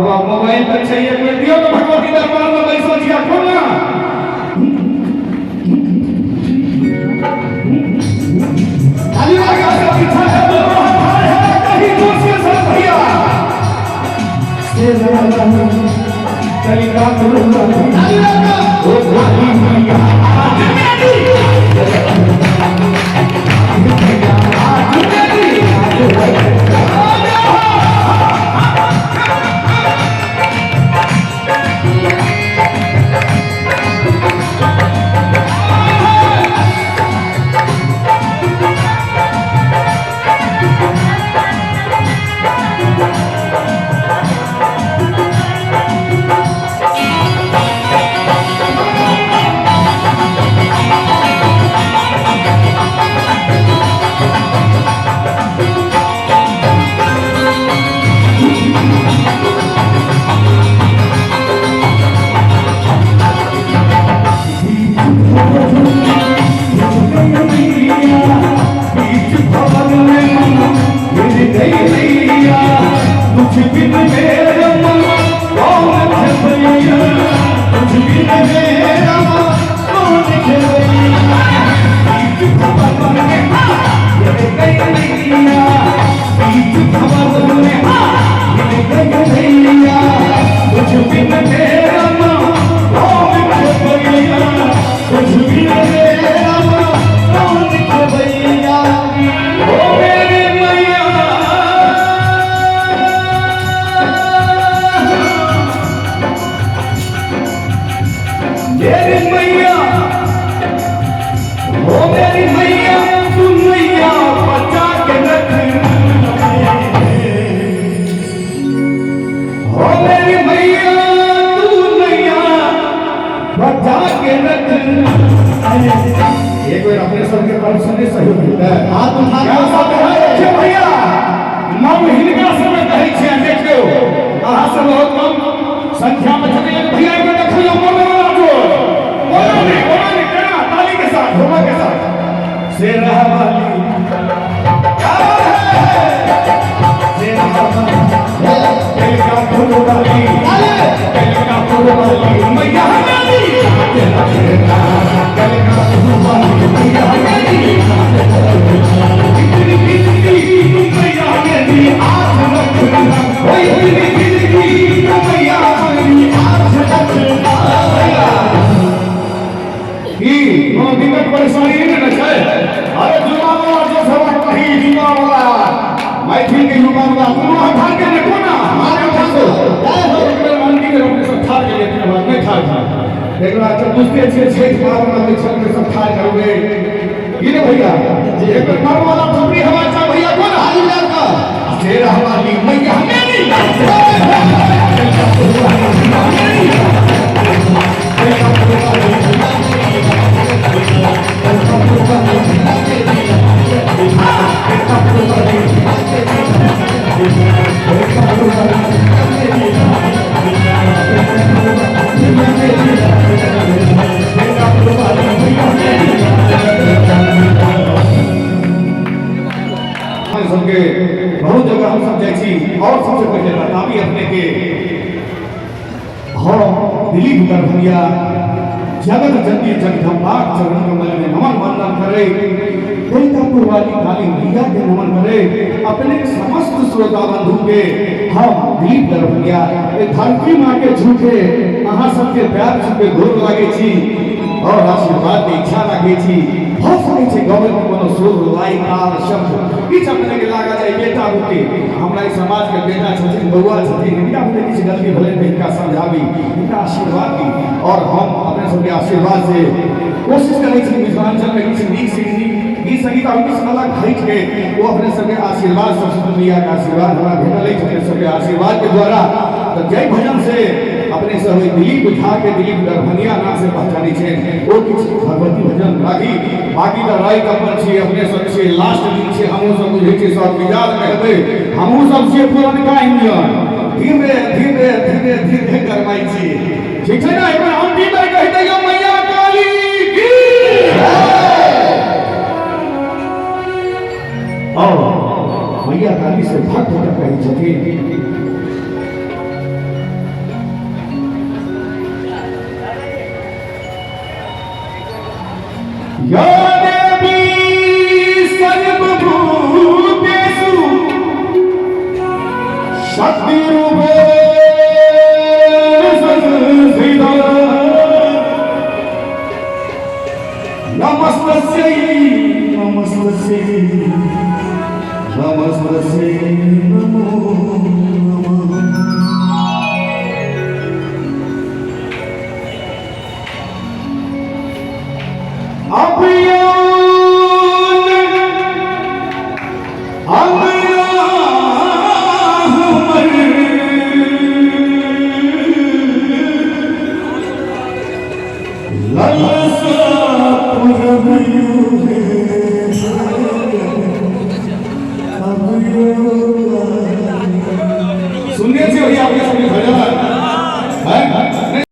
mobile पर चाहिए कोई दियो तो भगवती दरबार में बैठो जिया खोलना खाली लगा से पीछा है तो है कहीं दोस्त के साथ भैया कलिका करूंगा खाली लगा ओ खाली भैया एक बार अपने सबके परमिशन से सही होता है हाथ उठा के सब है भैया नाम हिलका समय कहै छै देखियो अहाँ सब बहुत कम संख्या में छथिन भैया के देखियो बोलो जो बोलो केना ताली के साथ धोमा के साथ से रहा वाली क्या है से रहा दिल का फूल वाली दिल का फूल वाली मैया हमारी दिल का फूल वाली मैया हमारी इतनी मैया हमारी आज रखना ओए इतनी मैया हमारी आज रखना ई नो दिक्कत परेशानी नहीं न छै अरे जुमा वाला जो सब कही जुमा वाला मैथिली के जुमा वाला कोनो हटा के देखो ना हमारे पास एक बेर मंडी के अपने सब ठाड़ के लेते हैं नहीं ठाड़ एक बार जब बुझते छे छेद मार वाला में सब सब ठाड़ करबे ये ने भैया एक बार मार वाला ठोकरी हवा चा भैया कौन हाली लड़का शेर हमारी मैया हमेरी बहुत जगह हम सब जाए और सबसे पहले बताबी अपने के हम दिलीप दरभंगिया जगत जननी जगदम्बाक चरण कमल में नमन वंदन करे कोलकापुर वाली काली मैया के नमन करे अपने समस्त श्रोता बंधु के हम दिलीप दरभंगिया धरती माँ के झूठे अहाँ सबके प्यार छुपे गोर लागे छी और आशीर्वाद के इच्छा लागे छी बहुत सारे छे गवर्न के कोनो सुर लाई ताल शब्द किछ अपने के लागा जाए बेटा होते हमरा इस समाज के बेटा छथिन बउआ छथिन इनका होते किछ गलती भले तो इनका समझाबी इनका आशीर्वाद दी और हम अपने सबके आशीर्वाद से कोशिश करै छी मिथिलांचल में किछ नीक से गीत संगीत हम किछ अलग हट के वो अपने सबके आशीर्वाद सरस्वती मैया का आशीर्वाद हमरा भेटल है अपने सबके आशीर्वाद के द्वारा तो जय भजन से अपने सब दिलीप उठा के दिलीप दरभंगिया नाम से पहचानी छे वो किछ भगवती भजन लागी बाकी तो राय कपन छी अपने सब से लास्ट दिन छे हमहु सब बुझे छी सब मिजाज कहबे हमहु सब से पुरनका इंडियन धीरे धीरे धीरे धीरे करवाई छी ठीक है ना एक बार हम भी बार कह दियो मैया काली की और मैया काली से भक्त होकर कही छथिन या देवी सर्वभूतेषु शक्तिरूपेण संस्थिता नमस्तस्यै नमस्तस्यै नमस्तस्यै नमो नमः सुनने से वही आपके